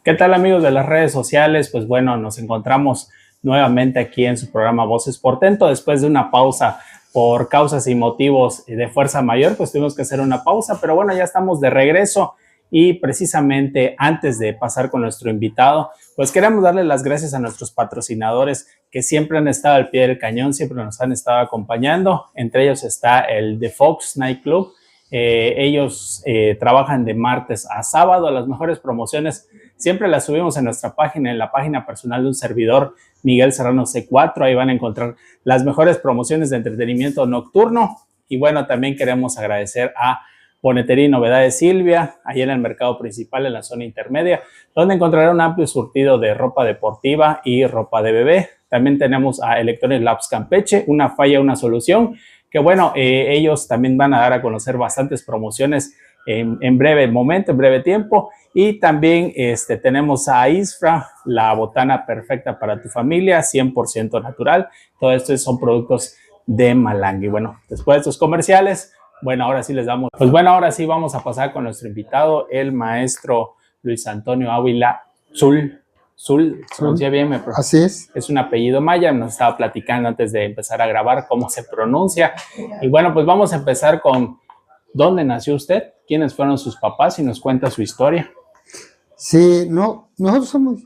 ¿Qué tal, amigos de las redes sociales? Pues bueno, nos encontramos nuevamente aquí en su programa Voces Portento. Después de una pausa por causas y motivos de fuerza mayor, pues tuvimos que hacer una pausa, pero bueno, ya estamos de regreso y precisamente antes de pasar con nuestro invitado, pues queremos darle las gracias a nuestros patrocinadores que siempre han estado al pie del cañón, siempre nos han estado acompañando. Entre ellos está el The Fox Night Club. Ellos trabajan de martes a sábado. Las mejores promociones siempre las subimos en nuestra página, en la página personal de un servidor, Miguel Serrano C4. Ahí van a encontrar las mejores promociones de entretenimiento nocturno. Y bueno, también queremos agradecer a Bonetería y Novedades Silvia, ahí en el mercado principal, en la zona intermedia, donde encontrarán un amplio surtido de ropa deportiva y ropa de bebé. También tenemos a Electronic Labs Campeche, una falla, una solución, que bueno, ellos también van a dar a conocer bastantes promociones en breve momento, en breve tiempo. Y también tenemos a Isfra, la botana perfecta para tu familia, 100% natural. Todo esto son productos de Malangui. Bueno, después de estos comerciales, bueno, ahora sí les damos, pues bueno, ahora sí vamos a pasar con nuestro invitado, el maestro Luis Antonio Ávila Zul. Zul, ¿pronuncia bien? Así es. Es un apellido maya, nos estaba platicando antes de empezar a grabar cómo se pronuncia. Y bueno, pues vamos a empezar con ¿dónde nació usted? ¿Quiénes fueron sus papás? Y nos cuenta su historia. Sí, no, nosotros somos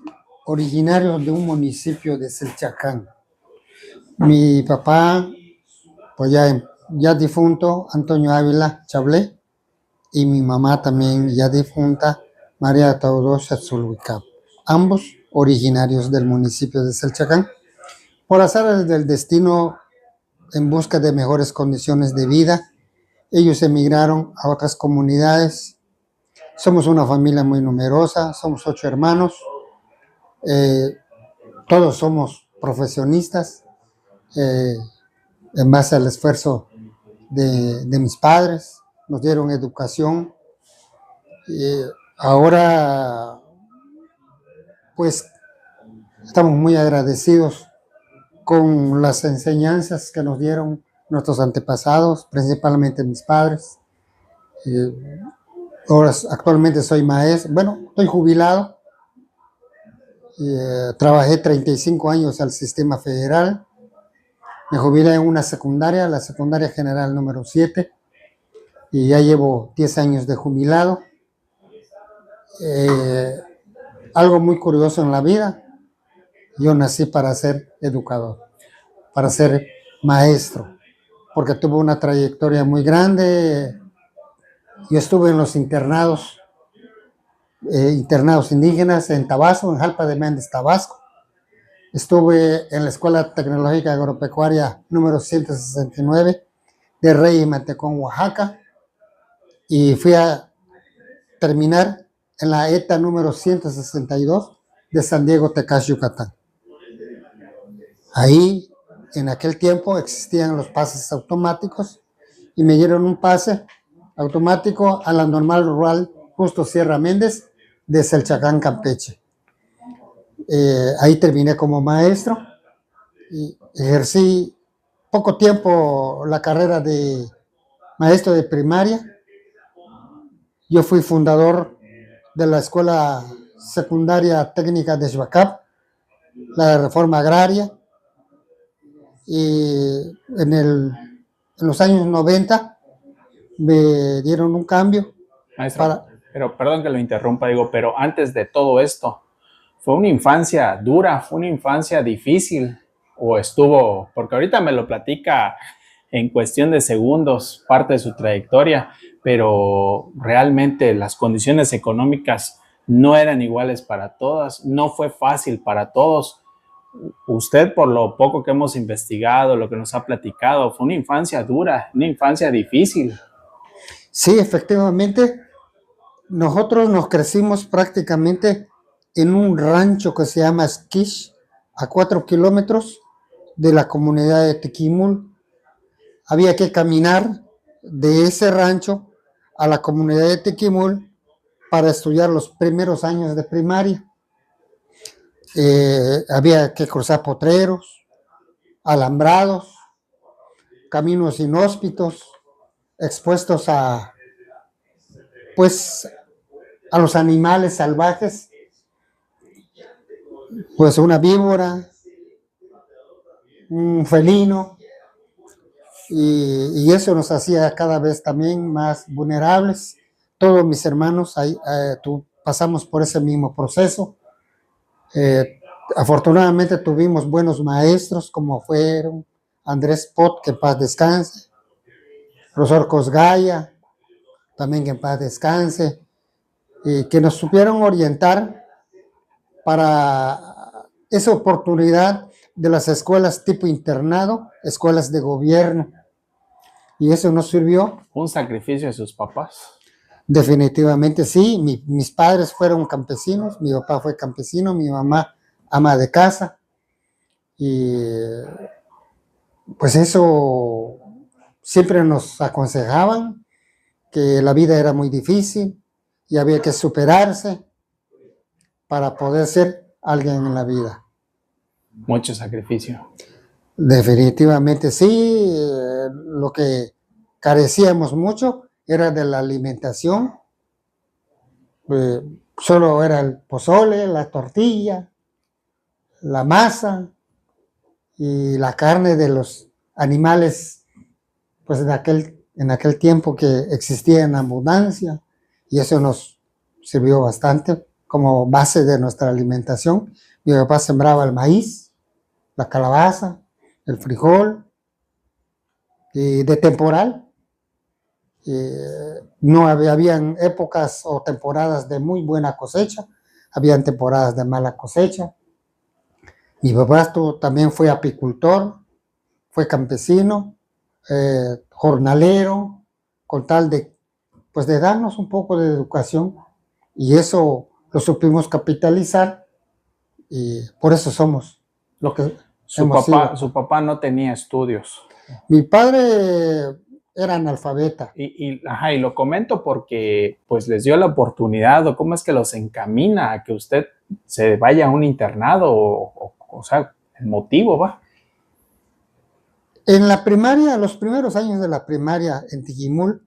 originarios de un municipio de Selchacán. Mi papá, pues ya difunto, Antonio Ávila Chablé, y mi mamá también ya difunta, María Teodosia Zulhuicap. Ambos originarios del municipio de Selchacán. Por azares del destino, en busca de mejores condiciones de vida, ellos emigraron a otras comunidades. Somos una familia muy numerosa, somos 8 hermanos, todos somos profesionistas, en base al esfuerzo de mis padres, nos dieron educación. Ahora, pues, estamos muy agradecidos con las enseñanzas que nos dieron nuestros antepasados, principalmente mis padres. Ahora actualmente soy maestro, bueno, estoy jubilado. Trabajé 35 años al sistema federal. Me jubilé en una secundaria, la secundaria general número 7, y ya llevo 10 años de jubilado. Algo muy curioso en la vida, yo nací para ser educador, para ser maestro, porque tuve una trayectoria muy grande. Yo estuve en los internados indígenas en Tabasco, en Jalpa de Méndez, Tabasco. Estuve en la Escuela Tecnológica Agropecuaria número 169 de Rey y Mantecón, Oaxaca, y fui a terminar en la ETA número 162 de San Diego, Tecash, Yucatán. Ahí, en aquel tiempo, existían los pases automáticos y me dieron un pase automático a la normal rural Justo Sierra Méndez de Selchacán, Campeche. Ahí terminé como maestro y ejercí poco tiempo la carrera de maestro de primaria. Yo fui fundador de la Escuela Secundaria Técnica de Xbacab, la Reforma Agraria, y en los años 90 me dieron un cambio. Maestro, pero perdón que lo interrumpa, pero antes de todo esto, fue una infancia dura, fue una infancia difícil. o estuvo, porque ahorita me lo platica en cuestión de segundos, parte de su trayectoria, pero realmente las condiciones económicas no eran iguales para todas, no fue fácil para todos. Usted, por lo poco que hemos investigado, lo que nos ha platicado, fue una infancia dura, una infancia difícil. Sí, efectivamente, nosotros nos crecimos prácticamente en un rancho que se llama Esquish, a 4 kilómetros de la comunidad de Tiquimul. Había que caminar de ese rancho a la comunidad de Tiquimul para estudiar los primeros años de primaria. Había que cruzar potreros, alambrados, caminos inhóspitos, expuestos pues, a los animales salvajes, pues una víbora, un felino, y eso nos hacía cada vez también más vulnerables. Todos mis hermanos pasamos por ese mismo proceso. Afortunadamente tuvimos buenos maestros como fueron Andrés Pot, que en paz descanse, profesor Cosgaya, también que en paz descanse, y que nos supieron orientar para esa oportunidad de las escuelas tipo internado, escuelas de gobierno. Y eso nos sirvió. Un sacrificio de sus papás. Definitivamente sí. Mis padres fueron campesinos, mi papá fue campesino, mi mamá ama de casa. Y pues eso siempre nos aconsejaban que la vida era muy difícil y había que superarse para poder ser alguien en la vida. Mucho sacrificio. Definitivamente sí. Lo que carecíamos mucho era de la alimentación. Solo era el pozole, la tortilla, la masa y la carne de los animales, pues en aquel tiempo que existía en abundancia, y eso nos sirvió bastante como base de nuestra alimentación. Mi papá sembraba el maíz, la calabaza, el frijol, y de temporal. No habían épocas o temporadas de muy buena cosecha, habían temporadas de mala cosecha. Mi papá también fue apicultor, fue campesino, jornalero, con tal pues de darnos un poco de educación, y eso lo supimos capitalizar, y por eso somos lo que hemos sido. Su papá no tenía estudios. Mi padre era analfabeta. Y lo comento porque pues les dio la oportunidad, o cómo es que los encamina a que usted se vaya a un internado, o sea, el motivo va. En la primaria, los primeros años de la primaria en Tiquimul,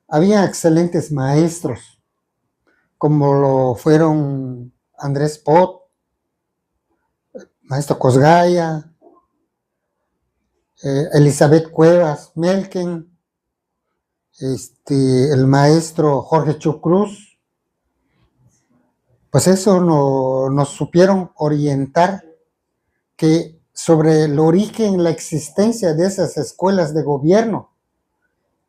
había excelentes maestros, como lo fueron Andrés Pot, maestro Cosgaya, Elizabeth Cuevas Melken, el maestro Jorge Chucruz. Pues eso nos supieron orientar que sobre el origen, la existencia de esas escuelas de gobierno,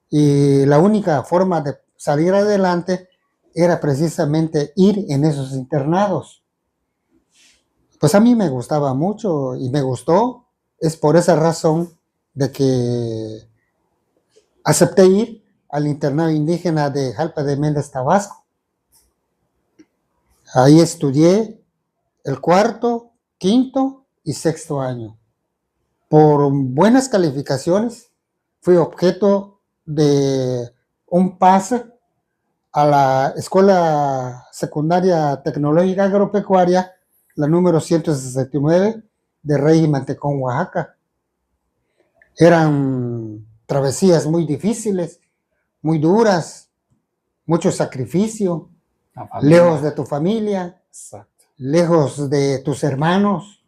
y la única forma de salir adelante era precisamente ir en esos internados. Pues a mí me gustaba mucho y me gustó. Es por esa razón de que acepté ir al internado indígena de Jalpa de Méndez, Tabasco. Ahí estudié el 4º, 5º y 6º año. Por buenas calificaciones, fui objeto de un pase a la Escuela Secundaria Tecnológica Agropecuaria, la número 169 de Rey y Mantecón, Oaxaca. Eran travesías muy difíciles, muy duras, mucho sacrificio, lejos de tu familia, exacto, lejos de tus hermanos,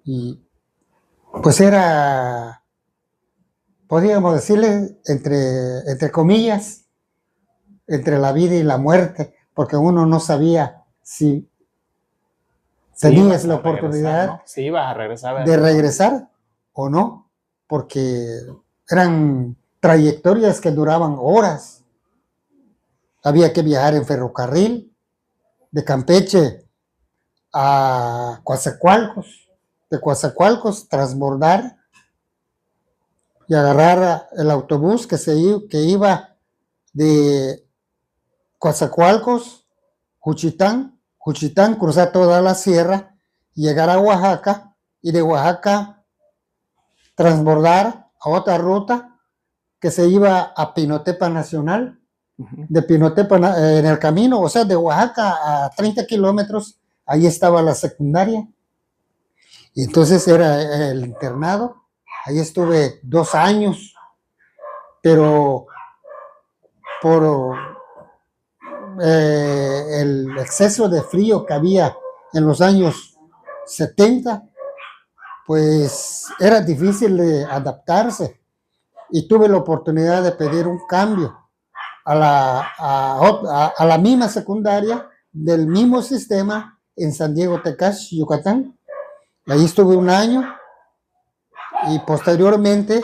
y pues era, podríamos decirle, entre comillas, entre la vida y la muerte, porque uno no sabía si tenías ibas la a regresar, oportunidad ¿no? Sí, ibas a regresar. de regresar o no, porque eran trayectorias que duraban horas. Había que viajar en ferrocarril de Campeche a Coatzacoalcos, de Coatzacoalcos transbordar y agarrar el autobús que iba de Coatzacoalcos, Juchitán, cruzar toda la sierra, llegar a Oaxaca y de Oaxaca transbordar a otra ruta que se iba a Pinotepa Nacional, de Pinotepa en el camino, o sea, de Oaxaca a 30 kilómetros, ahí estaba la secundaria. Y entonces era el internado, ahí estuve 2 años, pero por el exceso de frío que había en los años 70, pues era difícil de adaptarse y tuve la oportunidad de pedir un cambio a la misma secundaria del mismo sistema en San Diego, Tecash, Yucatán. Ahí estuve 1 año y posteriormente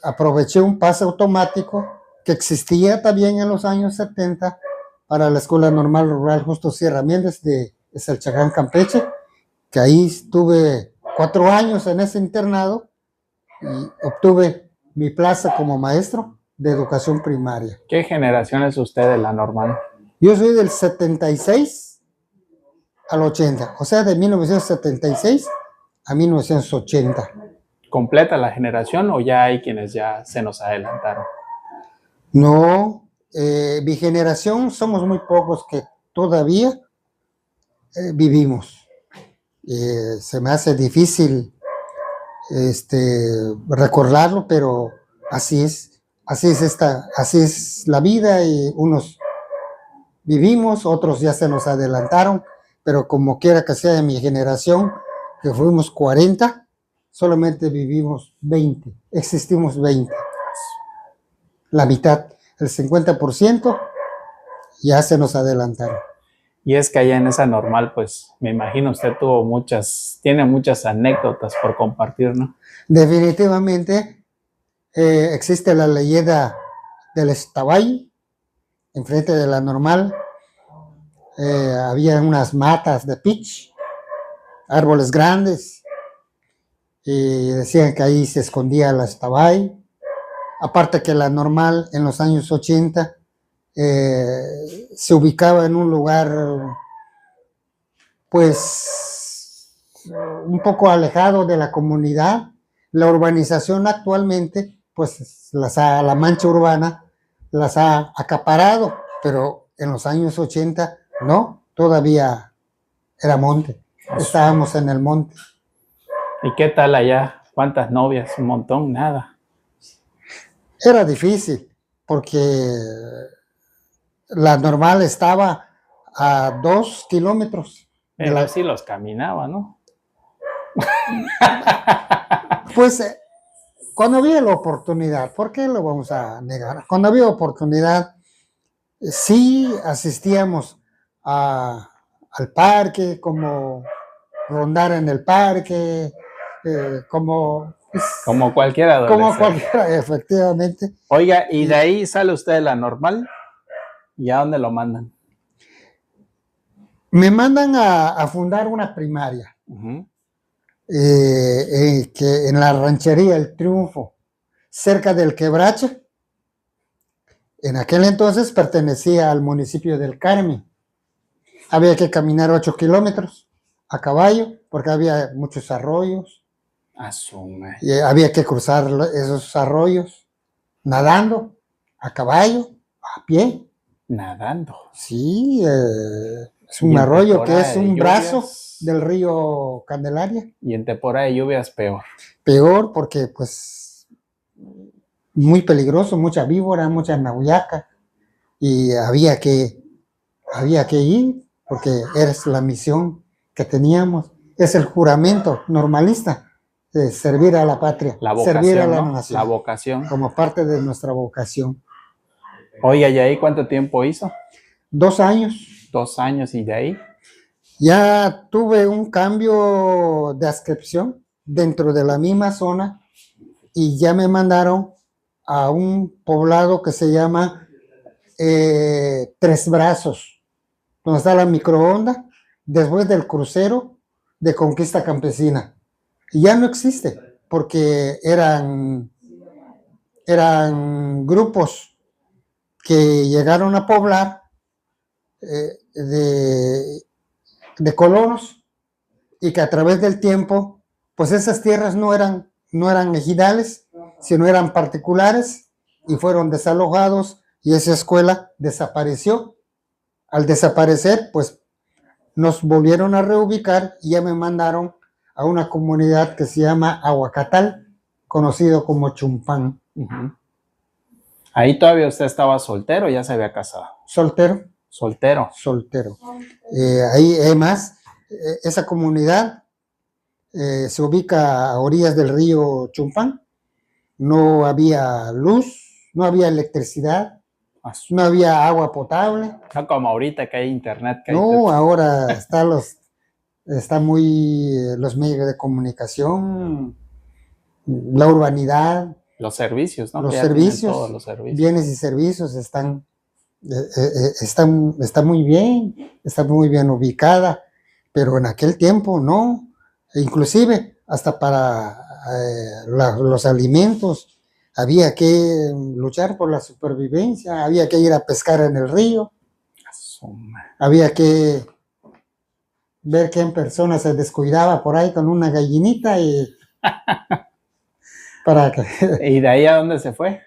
aproveché un pase automático que existía también en los años 70 para la Escuela Normal Rural Justo Sierra Méndez de Salchacán, Campeche, que ahí estuve 4 años en ese internado y obtuve mi plaza como maestro de educación primaria. ¿Qué generación es usted de la normal? Yo soy del 76 al 80, o sea, de 1976 a 1980. ¿Completa la generación o ya hay quienes ya se nos adelantaron? No, mi generación somos muy pocos que todavía vivimos. Se me hace difícil recordarlo, pero así es la vida y unos vivimos, otros ya se nos adelantaron, pero como quiera que sea de mi generación, que fuimos 40, solamente vivimos 20, existimos 20. La mitad, el 50% ya se nos adelantaron. Y es que allá en esa normal, pues me imagino usted tiene muchas anécdotas por compartir, ¿no? Definitivamente existe la leyenda del Estabay, enfrente de la normal. Había unas matas de pitch, árboles grandes, y decían que ahí se escondía la Estabay. Aparte que la normal en los años 80 se ubicaba en un lugar pues un poco alejado de la comunidad. La urbanización actualmente pues la mancha urbana las ha acaparado, pero en los años 80 no, todavía era monte, estábamos en el monte. ¿Y qué tal allá? ¿Cuántas novias? Un montón, nada. Era difícil, porque la normal estaba a 2 kilómetros. Pero sí los caminaba, ¿no? Pues cuando había la oportunidad, ¿por qué lo vamos a negar? Cuando había oportunidad, sí asistíamos al parque, como rondar en el parque, como cualquier adolescente. Como cualquiera, efectivamente. Oiga, ¿y de ahí sale usted de la normal? ¿Y a dónde lo mandan? Me mandan a fundar una primaria, que en la ranchería El Triunfo, cerca del Quebrache. En aquel entonces pertenecía al municipio del Carmen. Había que caminar 8 kilómetros a caballo, porque había muchos arroyos. Asume. Y había que cruzar esos arroyos nadando, a caballo, a pie. Nadando. Sí, es un arroyo que es un brazo del río Candelaria. Y en temporada de lluvias peor. Peor porque pues muy peligroso, mucha víbora, mucha nahuyaca. Y había que ir porque es la misión que teníamos. Es el juramento normalista. Servir a la patria, la vocación, servir a la ¿no? nación. La vocación. Como parte de nuestra vocación. Oiga, ¿y ahí cuánto tiempo hizo? 2 años. 2 años, ¿y de ahí? Ya tuve un cambio de adscripción dentro de la misma zona y ya me mandaron a un poblado que se llama Tres Brazos, donde está la microonda, después del crucero de Conquista Campesina. Y ya no existe, porque eran grupos que llegaron a poblar de colonos y que a través del tiempo, pues esas tierras no eran ejidales, sino eran particulares y fueron desalojados y esa escuela desapareció. Al desaparecer, pues nos volvieron a reubicar y ya me mandaron a una comunidad que se llama Aguacatal, conocido como Chumpán. Ahí todavía usted estaba soltero, ya se había casado. Soltero. Soltero. Soltero. Ahí, además, esa comunidad se ubica a orillas del río Chumpán. No había luz, no había electricidad, no había agua potable. No como ahorita que hay internet. No, ahora están los medios de comunicación, la urbanidad. Los servicios, ¿no? Los servicios, todos los servicios. Bienes y servicios está muy bien ubicada, pero en aquel tiempo no, inclusive hasta para los alimentos había que luchar por la supervivencia, había que ir a pescar en el río, había que ver que en persona se descuidaba por ahí con una gallinita y para que... ¿Y de ahí a dónde se fue?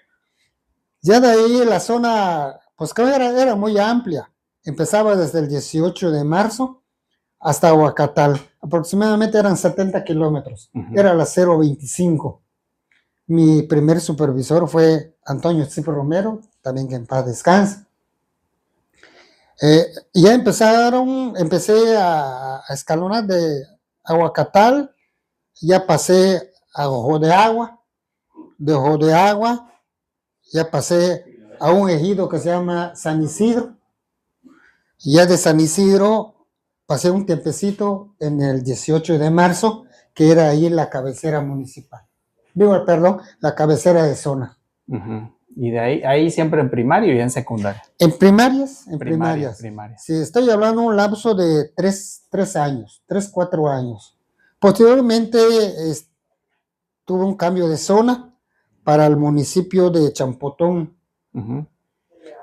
Ya de ahí la zona, pues que era muy amplia. Empezaba desde el 18 de marzo hasta Aguacatal. Aproximadamente eran 70 kilómetros. Era la 025. Mi primer supervisor fue Antonio Cipo Romero, también que en paz descanse. Ya empecé a escalonar de Aguacatal, ya pasé a Ojo de Agua, de Ojo de Agua ya pasé a un ejido que se llama San Isidro, y ya de San Isidro pasé un tiempecito en el 18 de marzo, que era ahí la cabecera municipal. La cabecera de zona. Y de ahí siempre en primario y en secundaria. En primarias. Primarias. Sí, estoy hablando de un lapso de 4 años. Posteriormente tuve un cambio de zona para el municipio de Champotón.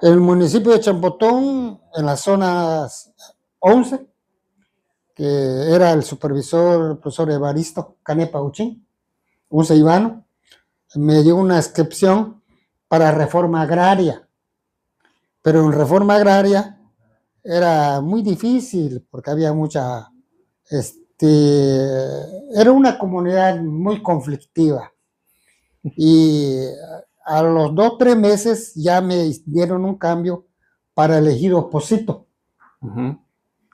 El municipio de Champotón, en la zona 11, que era el supervisor, el profesor Evaristo Canepa Uchín, un ceibano, me dio una inscripción para reforma agraria. Pero en reforma agraria era muy difícil porque había era una comunidad muy conflictiva. Y a los 2 o 3 meses ya me dieron un cambio para el ejido Pocito,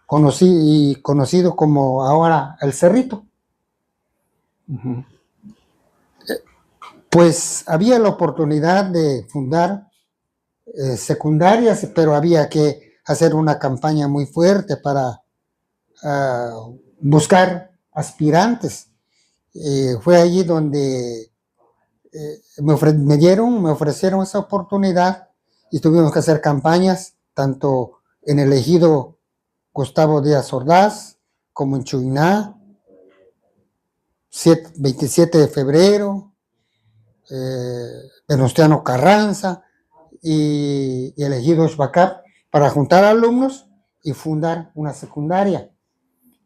conocido como ahora El Cerrito. Pues había la oportunidad de fundar secundarias, pero había que hacer una campaña muy fuerte para buscar aspirantes. Fue allí donde me ofrecieron esa oportunidad y tuvimos que hacer campañas tanto en el ejido Gustavo Díaz Ordaz como en Chuiná, 27 de febrero, Venustiano Carranza y el ejido Xbacab, para juntar alumnos y fundar una secundaria.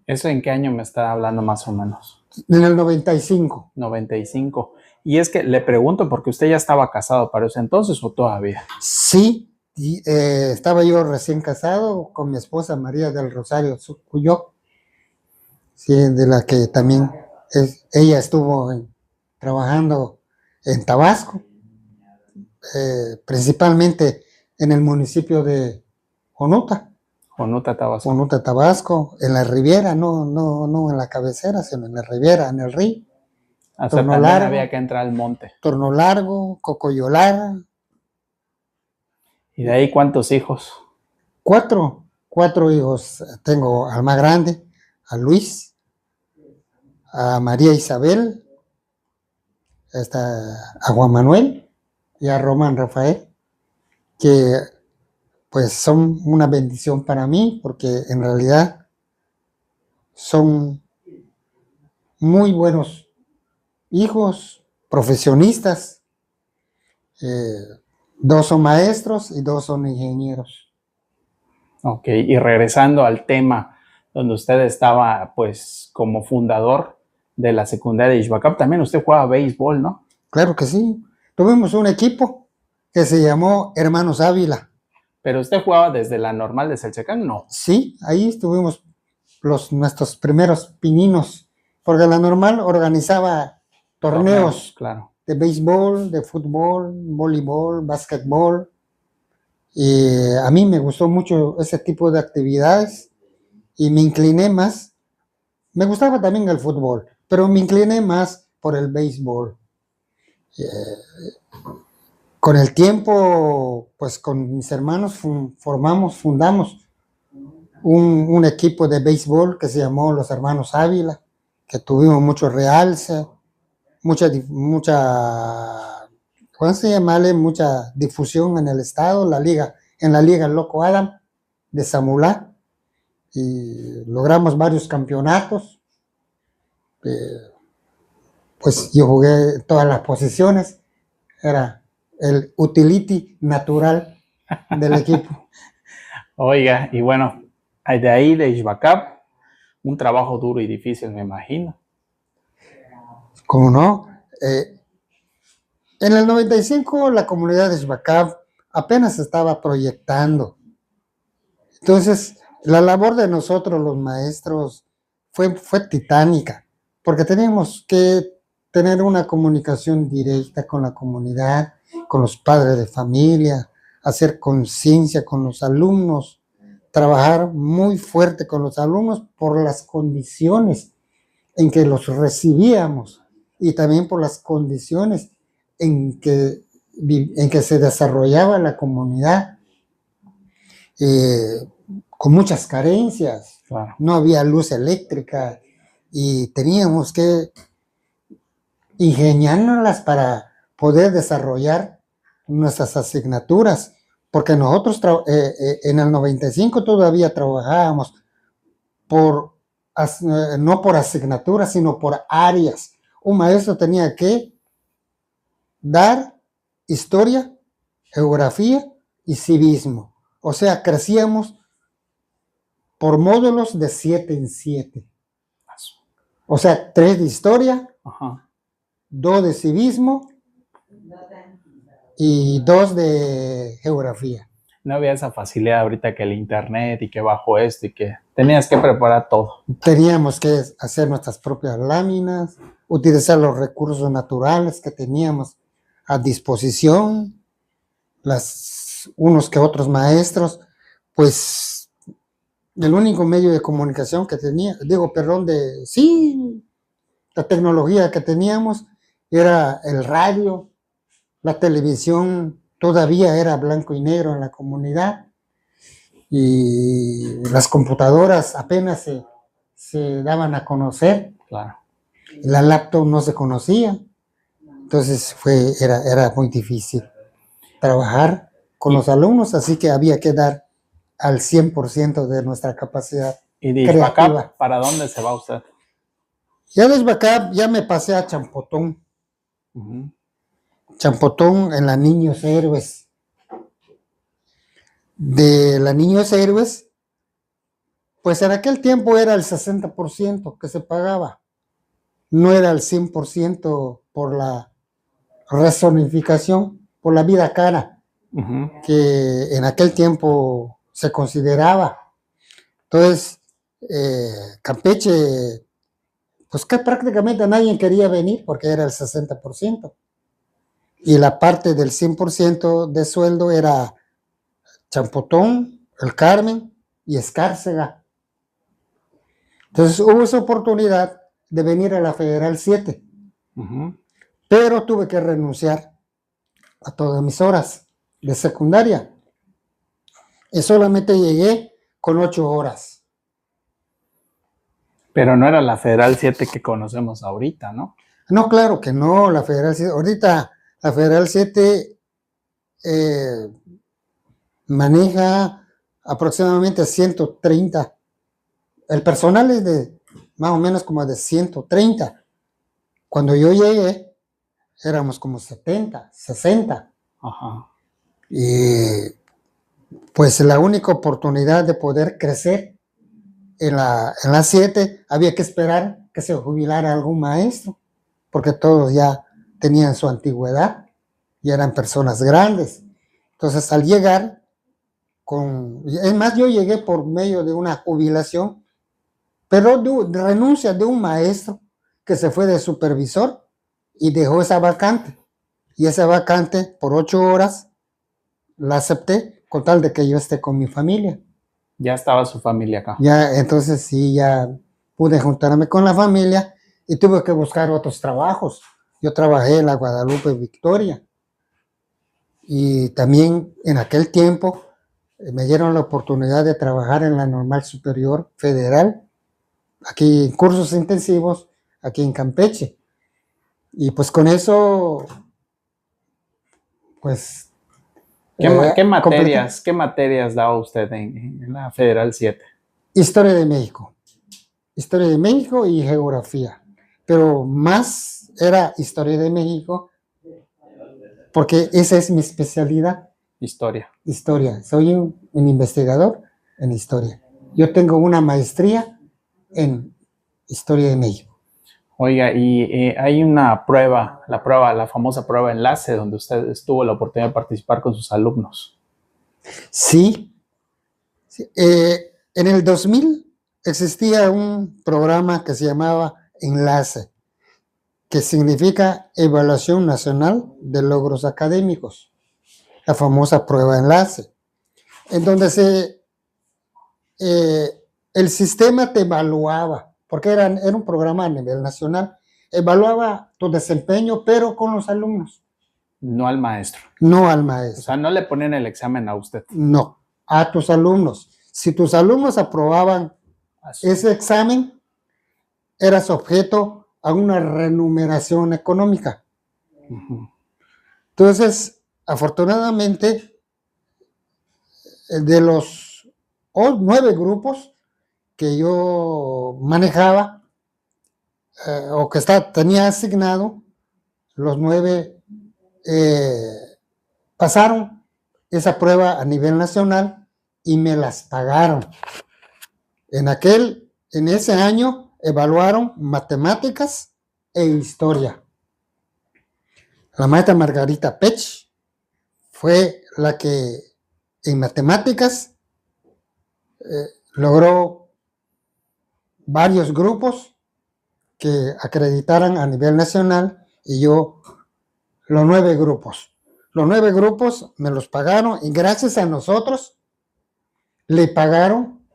¿Eso en qué año me está hablando más o menos? En el 95. 95. Y es que le pregunto porque usted ya estaba casado para ese entonces o todavía. Sí, estaba yo recién casado con mi esposa María del Rosario Cuyo, sí, de la que también ella estuvo trabajando en Tabasco, principalmente en el municipio de Jonuta. Tabasco. Jonuta, Tabasco, en la Riviera, no en la cabecera, sino en la Riviera, en el río. O sea, también había que entrar al monte. Torno Largo, Cocoyolara. ¿Y de ahí cuántos hijos? 4 hijos tengo al más grande, a Luis, a María Isabel, a Juan Manuel y a Román Rafael, que pues son una bendición para mí, porque en realidad son muy buenos hijos, profesionistas. 2 son maestros y 2 son ingenieros. Ok, y regresando al tema donde usted estaba, pues, como fundador de la secundaria de Ixbacab, también usted jugaba béisbol, ¿no? Claro que sí. Tuvimos un equipo que se llamó Hermanos Ávila. Pero usted jugaba desde la normal de Celchacán, ¿no? Sí, ahí estuvimos nuestros primeros pininos, porque la normal organizaba torneos claro. de béisbol, de fútbol, voleibol, básquetbol. Y a mí me gustó mucho ese tipo de actividades y me incliné más. Me gustaba también el fútbol, pero me incliné más por el béisbol. Con el tiempo, pues con mis hermanos fundamos un equipo de béisbol que se llamó los Hermanos Ávila, que tuvimos mucho realce, mucha, ¿cómo se llama? Mucha difusión en el estado, en la liga Loco Adam de Samulá, y logramos varios campeonatos. Pues yo jugué todas las posiciones, era el utility natural del equipo. Oiga, y bueno, de ahí de Ixbacab, un trabajo duro y difícil, me imagino. ¿Cómo no? En el 95 la comunidad de Ixbacab apenas se estaba proyectando. Entonces, la labor de nosotros los maestros fue titánica, porque teníamos que tener una comunicación directa con la comunidad, con los padres de familia, hacer conciencia con los alumnos, trabajar muy fuerte con los alumnos por las condiciones en que los recibíamos y también por las condiciones en que se desarrollaba la comunidad, con muchas carencias. Claro. No había luz eléctrica y teníamos que ingeniárnoslas para poder desarrollar nuestras asignaturas, porque nosotros en el 95 todavía trabajábamos no por asignaturas, sino por áreas. Un maestro tenía que dar historia, geografía y civismo. O sea, crecíamos por módulos de 7 en 7. O sea, 3 de historia, 2 de civismo y 2 de geografía. No había esa facilidad ahorita que el internet y que bajo esto y que tenías que preparar todo. Teníamos que hacer nuestras propias láminas, utilizar los recursos naturales que teníamos a disposición, unos que otros maestros, pues el único medio de comunicación que la tecnología que teníamos era el radio, la televisión todavía era blanco y negro en la comunidad, y las computadoras apenas se daban a conocer. Claro. La laptop no se conocía, entonces era muy difícil trabajar con los alumnos, así que había que dar al 100% de nuestra capacidad. ¿Y de Ixbacab para dónde se va usted? Ya de Ixbacab ya me pasé a Champotón. Champotón en la Niños Héroes. De la Niños Héroes, pues en aquel tiempo era el 60% que se pagaba. No era el 100% por la rezonificación, por la vida cara, que en aquel tiempo se consideraba. Entonces, Campeche, pues que prácticamente nadie quería venir porque era el 60%. Y la parte del 100% de sueldo era Champotón, El Carmen y Escárcega. Entonces hubo esa oportunidad de venir a la Federal 7, pero tuve que renunciar a todas mis horas de secundaria y solamente llegué con 8 horas. Pero no era la Federal 7 que conocemos ahorita, ¿no? No, claro que no, la Federal 7, ahorita la Federal 7 maneja aproximadamente 130. El personal es de más o menos como de 130. Cuando yo llegué, éramos como 70, 60. Ajá. Y pues la única oportunidad de poder crecer en la 7 había que esperar que se jubilara algún maestro, porque todos ya tenían su antigüedad y eran personas grandes. Entonces, al llegar, es más, yo llegué por medio de una jubilación, pero de renuncia de un maestro que se fue de supervisor y dejó esa vacante. Y esa vacante, por 8 horas, la acepté con tal de que yo esté con mi familia. Ya estaba su familia acá. Ya, entonces sí, ya pude juntarme con la familia y tuve que buscar otros trabajos. Yo trabajé en la Guadalupe Victoria y también en aquel tiempo me dieron la oportunidad de trabajar en la Normal Superior Federal, aquí en cursos intensivos, aquí en Campeche. Y pues con eso, pues... ¿Qué materias daba usted en la Federal 7? Historia de México. Historia de México y geografía. Pero más era Historia de México porque esa es mi especialidad. Historia. Historia. Soy un investigador en historia. Yo tengo una maestría en Historia de México. Oiga, y hay una prueba, la famosa prueba enlace, donde usted tuvo la oportunidad de participar con sus alumnos. Sí. Sí. En el 2000 existía un programa que se llamaba Enlace, que significa Evaluación Nacional de Logros Académicos, la famosa prueba enlace, en donde el sistema te evaluaba, porque era un programa a nivel nacional, evaluaba tu desempeño, pero con los alumnos. No al maestro. No al maestro. O sea, no le ponían el examen a usted. No, a tus alumnos. Si tus alumnos aprobaban ese examen, eras objeto a una remuneración económica. Uh-huh. Entonces, afortunadamente, de los 9 grupos que yo manejaba o que tenía asignado, los 9 pasaron esa prueba a nivel nacional y me las pagaron. En ese año evaluaron matemáticas e historia. La maestra Margarita Pech fue la que en matemáticas logró varios grupos que acreditaran a nivel nacional y yo los 9 grupos. Los 9 grupos me los pagaron y gracias a nosotros le pagaron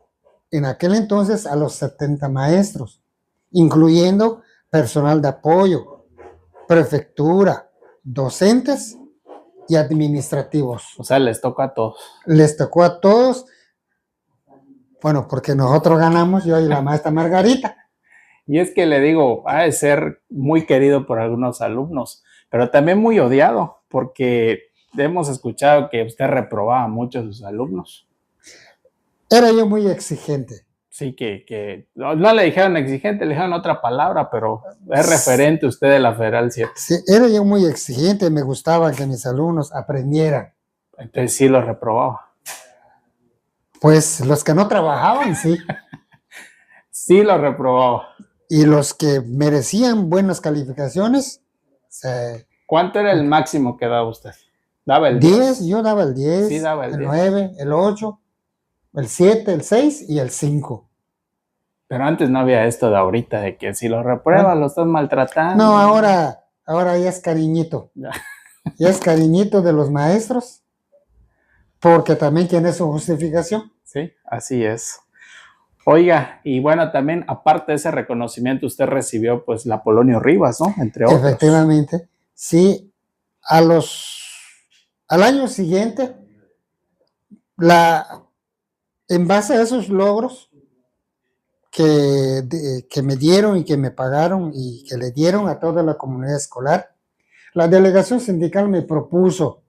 en aquel entonces a los 70 maestros, incluyendo personal de apoyo, prefectura, docentes y administrativos. O sea, les tocó a todos. Les tocó a todos, bueno, porque nosotros ganamos, yo y la maestra Margarita. Y es que le digo, ha de ser muy querido por algunos alumnos, pero también muy odiado, porque hemos escuchado que usted reprobaba mucho a sus alumnos. Era yo muy exigente. Sí, que no le dijeron exigente, le dijeron otra palabra, pero es referente usted de la Federal 7. Sí, era yo muy exigente, me gustaba que mis alumnos aprendieran. Entonces sí lo reprobaba. Pues los que no trabajaban, sí. Sí lo reprobaba. Y los que merecían buenas calificaciones. ¿Cuánto era el máximo que daba usted? ¿Daba el 10? Yo daba el 10, sí, daba el 10. 9, el 8, el 7, el 6 y el 5. Pero antes no había esto de ahorita, de que si lo repruebas, lo estás maltratando. No, ahora ya es cariñito. Ya es cariñito de los maestros, porque también tiene su justificación. Sí, así es. Oiga, y bueno, también aparte de ese reconocimiento, usted recibió pues la Polonio Rivas, ¿no? Entre otros. Efectivamente, sí. Al año siguiente, en base a esos logros, que me dieron y que me pagaron y que le dieron a toda la comunidad escolar. La delegación sindical me propuso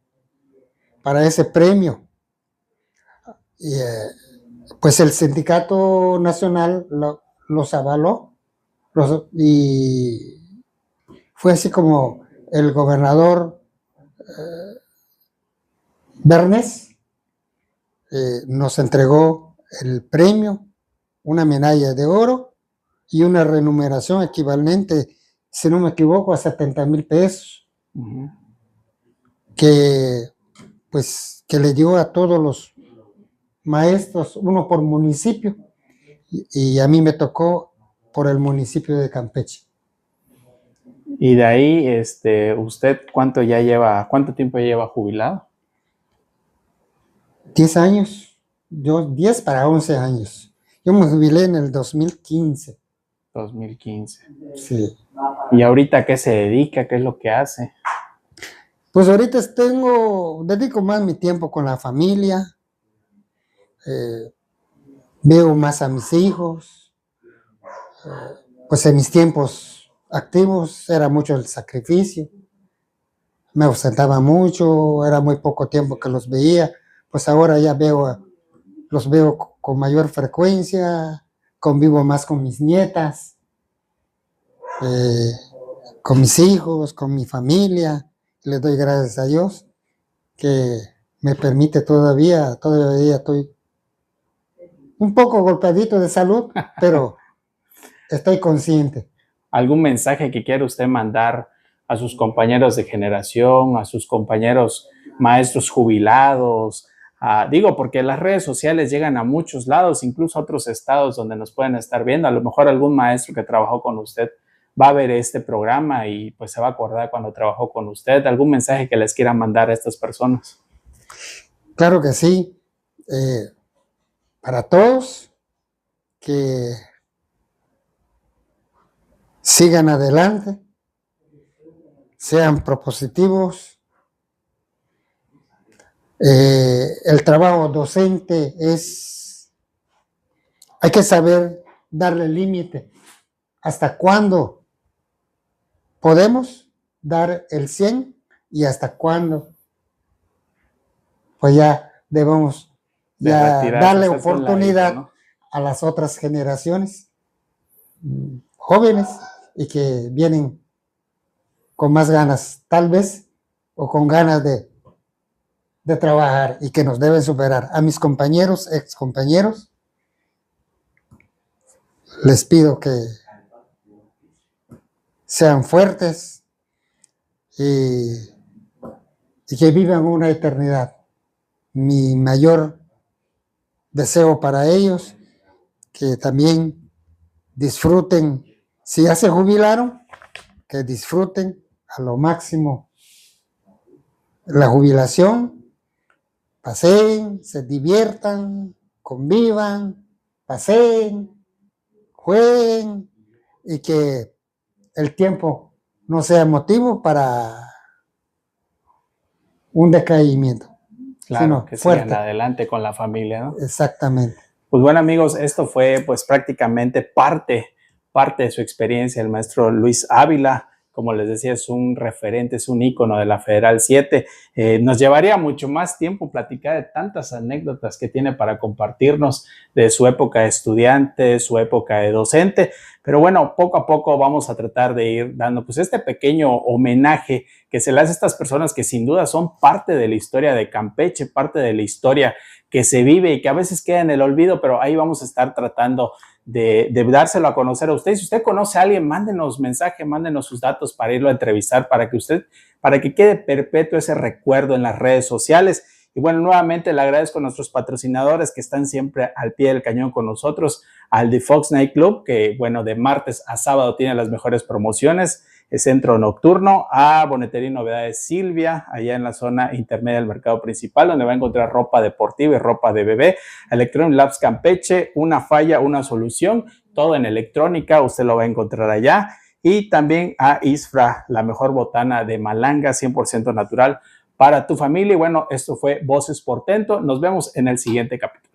para ese premio. Y, pues el sindicato nacional los avaló y fue así como el gobernador Bernes nos entregó el premio, una medalla de oro y una remuneración equivalente, si no me equivoco, a 70,000 pesos, que le dio a todos los maestros, uno por municipio, y a mí me tocó por el municipio de Campeche. Y de ahí, ¿usted cuánto tiempo lleva jubilado? 10 años, yo 10 para 11 años. Yo me jubilé en el 2015. 2015. Sí. ¿Y ahorita a qué se dedica? ¿Qué es lo que hace? Pues ahorita dedico más mi tiempo con la familia, veo más a mis hijos, pues en mis tiempos activos era mucho el sacrificio, me ausentaba mucho, era muy poco tiempo que los veía, pues ahora ya los veo con mayor frecuencia, convivo más con mis nietas, con mis hijos, con mi familia. Les doy gracias a Dios que me permite todavía estoy un poco golpeadito de salud, pero estoy consciente. ¿Algún mensaje que quiera usted mandar a sus compañeros de generación, a sus compañeros maestros jubilados? Digo, porque las redes sociales llegan a muchos lados, incluso a otros estados donde nos pueden estar viendo. A lo mejor algún maestro que trabajó con usted va a ver este programa y pues se va a acordar cuando trabajó con usted. ¿Algún mensaje que les quiera mandar a estas personas? Claro que sí. Para todos, que sigan adelante, sean propositivos. El trabajo docente hay que saber darle límite. ¿Hasta cuándo podemos dar el 100 y hasta cuándo pues ya debemos darle oportunidad, ¿no?, a las otras generaciones jóvenes y que vienen con más ganas, tal vez, o con ganas de trabajar y que nos deben superar? A mis compañeros, ex compañeros, les pido que sean fuertes y que vivan una eternidad. Mi mayor deseo para ellos, que también disfruten, si ya se jubilaron, que disfruten a lo máximo la jubilación, paseen, se diviertan, convivan, paseen, jueguen y que el tiempo no sea motivo para un decaimiento. Claro, que sigan adelante con la familia, ¿no? Exactamente. Pues bueno, amigos, esto fue pues prácticamente parte de su experiencia el maestro Luis Ávila. Como les decía, es un referente, es un ícono de la Federal 7. Nos llevaría mucho más tiempo platicar de tantas anécdotas que tiene para compartirnos de su época de estudiante, su época de docente. Pero bueno, poco a poco vamos a tratar de ir dando pues este pequeño homenaje que se le hace a estas personas que sin duda son parte de la historia de Campeche, parte de la historia que se vive y que a veces queda en el olvido, pero ahí vamos a estar tratando de dárselo a conocer a usted. Si usted conoce a alguien, mándenos mensaje, mándenos sus datos para irlo a entrevistar, para que quede perpetuo ese recuerdo en las redes sociales. Y bueno, nuevamente le agradezco a nuestros patrocinadores que están siempre al pie del cañón con nosotros, al The Fox Night Club, que bueno, de martes a sábado tiene las mejores promociones, el centro nocturno, a Bonetería y Novedades Silvia, allá en la zona intermedia del mercado principal, donde va a encontrar ropa deportiva y ropa de bebé, Electronic Labs Campeche, una falla, una solución, todo en electrónica, usted lo va a encontrar allá, y también a Isfra, la mejor botana de malanga, 100% natural para tu familia. Y bueno, esto fue Voces Portento, nos vemos en el siguiente capítulo.